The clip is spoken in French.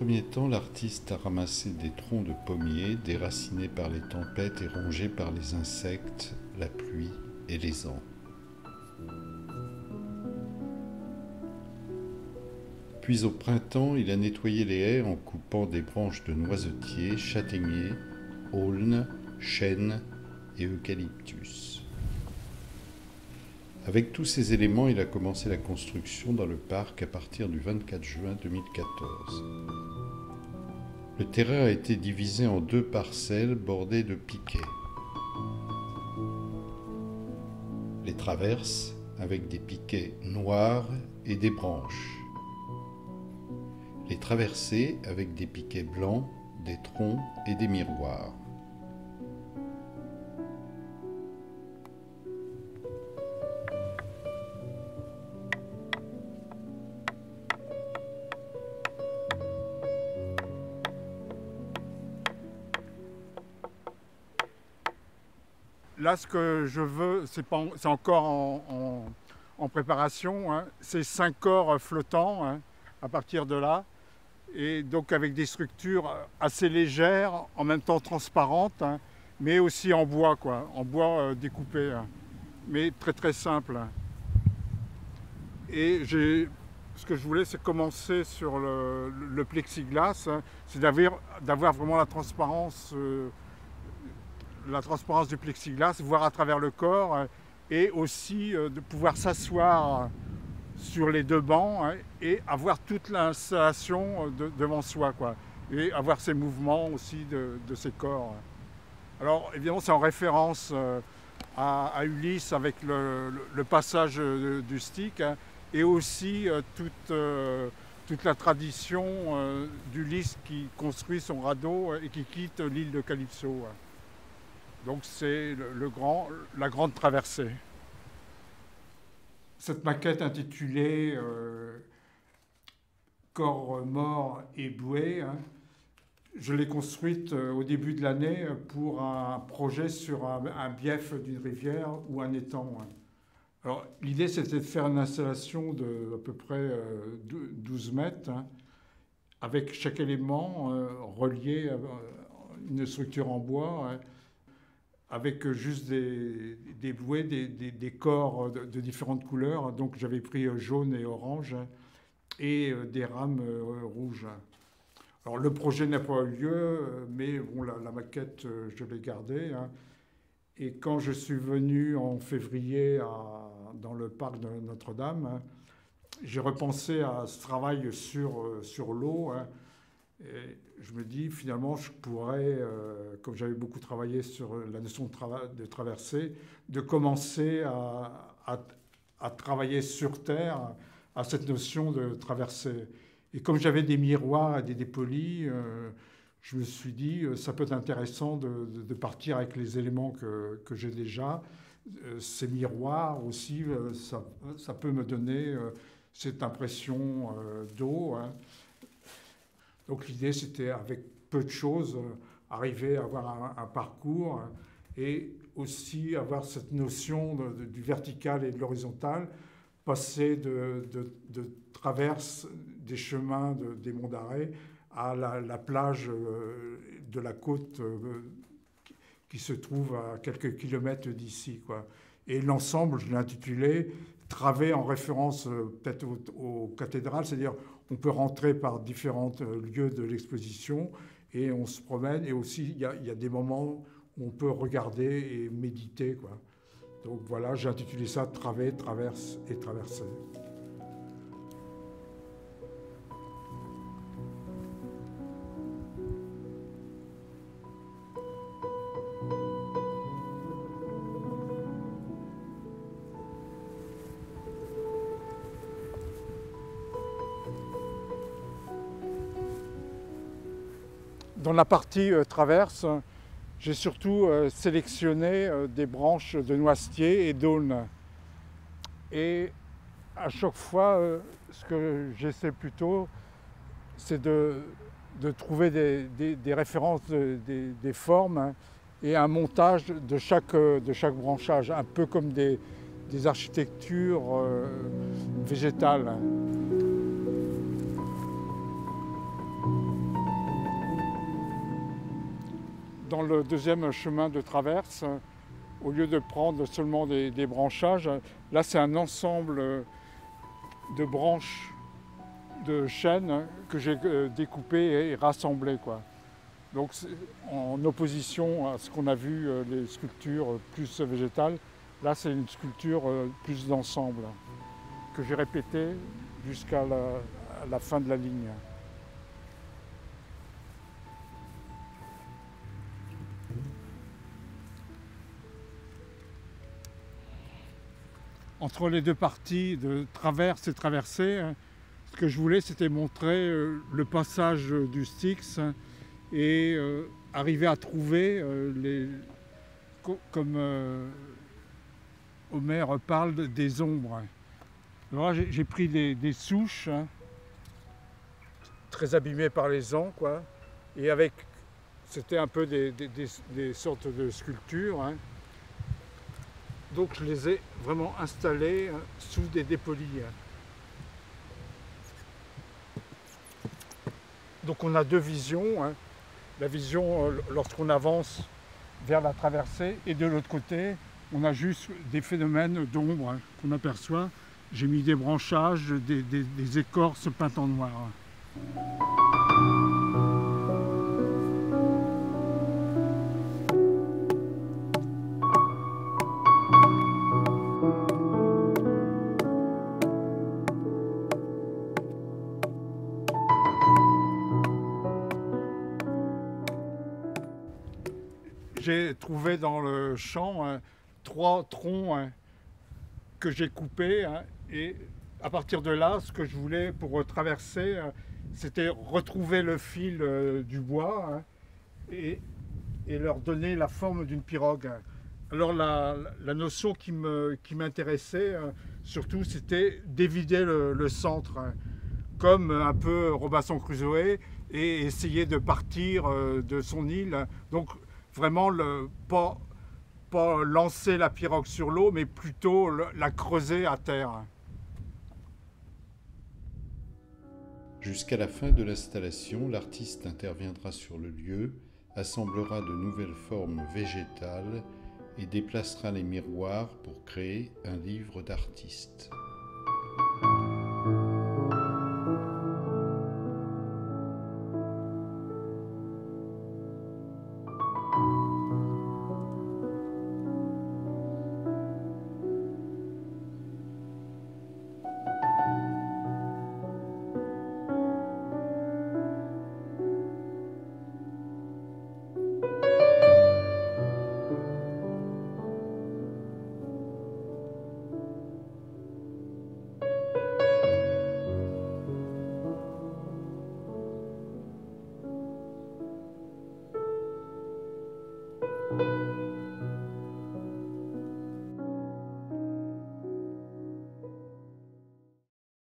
premier temps, l'artiste a ramassé des troncs de pommiers déracinés par les tempêtes et rongés par les insectes, la pluie et les ans. Puis au printemps, il a nettoyé les haies en coupant des branches de noisetiers, châtaigniers, aulnes, chênes et eucalyptus. Avec tous ces éléments, il a commencé la construction dans le parc à partir du 24 juin 2014. Le terrain a été divisé en 2 parcelles bordées de piquets. Les traverses avec des piquets noirs et des branches. Les traversées avec des piquets blancs, des troncs et des miroirs. Là, ce que je veux, c'est encore en préparation, hein. C'est 5 corps flottants, hein, à partir de là. Et donc avec des structures assez légères, en même temps transparentes, hein, mais aussi en bois, quoi, en bois découpé, hein, mais très très simple. Et ce que je voulais, c'est commencer sur le plexiglas, hein, c'est d'avoir vraiment la transparence du plexiglas, voir à travers le corps, hein, et aussi de pouvoir s'asseoir sur les 2 bancs, hein, et avoir toute l'installation devant soi, quoi, et avoir ces mouvements aussi de ces corps. Alors évidemment c'est en référence à Ulysse avec le passage du Styx, hein, et aussi toute la tradition d'Ulysse qui construit son radeau et qui quitte l'île de Calypso, hein. Donc c'est la grande traversée. Cette maquette intitulée Corps mort et bouée, hein, je l'ai construite au début de l'année pour un projet sur un bief d'une rivière ou un étang, hein. Alors l'idée c'était de faire une installation de à peu près 12 mètres, hein, avec chaque élément relié à une structure en bois, hein, avec juste des bouées, des corps de différentes couleurs. Donc j'avais pris jaune et orange, hein, et des rames rouges. Alors le projet n'a pas eu lieu, mais bon, la maquette, je l'ai gardée, hein. Et quand je suis venu en février dans le parc de Notre-Dame, hein, j'ai repensé à ce travail sur l'eau, hein. Et je me dis, finalement, je pourrais, comme j'avais beaucoup travaillé sur la notion de traversée, de commencer à travailler sur Terre à cette notion de traversée. Et comme j'avais des miroirs et des dépolis, je me suis dit, ça peut être intéressant de partir avec les éléments que j'ai déjà. Ces miroirs aussi, ça peut me donner cette impression d'eau, hein. Donc l'idée, c'était avec peu de choses, arriver à avoir un parcours, hein, et aussi avoir cette notion du vertical et de l'horizontal, passer de traverse des chemins des Monts d'Arrée à la plage de la côte qui se trouve à quelques kilomètres d'ici, quoi. Et l'ensemble, je l'ai intitulé « Travées » en référence peut-être aux cathédrales, c'est-à-dire on peut rentrer par différents lieux de l'exposition et on se promène. Et aussi, il y a des moments où on peut regarder et méditer, quoi. Donc voilà, j'ai intitulé ça « Travées, traverse et traversée ». Dans la partie traverse, j'ai surtout sélectionné des branches de noisetier et d'aulne. Et à chaque fois, ce que j'essaie plutôt, c'est de trouver des références, des formes, hein, et un montage de chaque branchage, un peu comme des architectures végétales. dans le deuxième chemin de traverse, au lieu de prendre seulement des branchages, là c'est un ensemble de branches de chêne que j'ai découpées et rassemblées, quoi. Donc en opposition à ce qu'on a vu, les sculptures plus végétales, là c'est une sculpture plus d'ensemble que j'ai répétée jusqu'à la fin de la ligne. Entre les deux parties de traverse et traversée, ce que je voulais, c'était montrer le passage du Styx et arriver à trouver, comme Homère parle, des ombres. Alors là, j'ai pris des souches très abîmées par les ans, quoi, et c'était un peu des sortes de sculptures. Donc je les ai vraiment installées sous des dépolis. Donc on a deux visions. La vision lorsqu'on avance vers la traversée, et de l'autre côté, on a juste des phénomènes d'ombre qu'on aperçoit. J'ai mis des branchages, des écorces peintes en noir. J'ai trouvé dans le champ 3 troncs que j'ai coupés, et à partir de là, ce que je voulais pour traverser, c'était retrouver le fil du bois et leur donner la forme d'une pirogue. Alors la notion qui m'intéressait surtout, c'était d'évider le centre, comme un peu Robinson Crusoe, et essayer de partir de son île. Donc vraiment pas lancer la pirogue sur l'eau, mais plutôt la creuser à terre. Jusqu'à la fin de l'installation, l'artiste interviendra sur le lieu, assemblera de nouvelles formes végétales et déplacera les miroirs pour créer un livre d'artiste.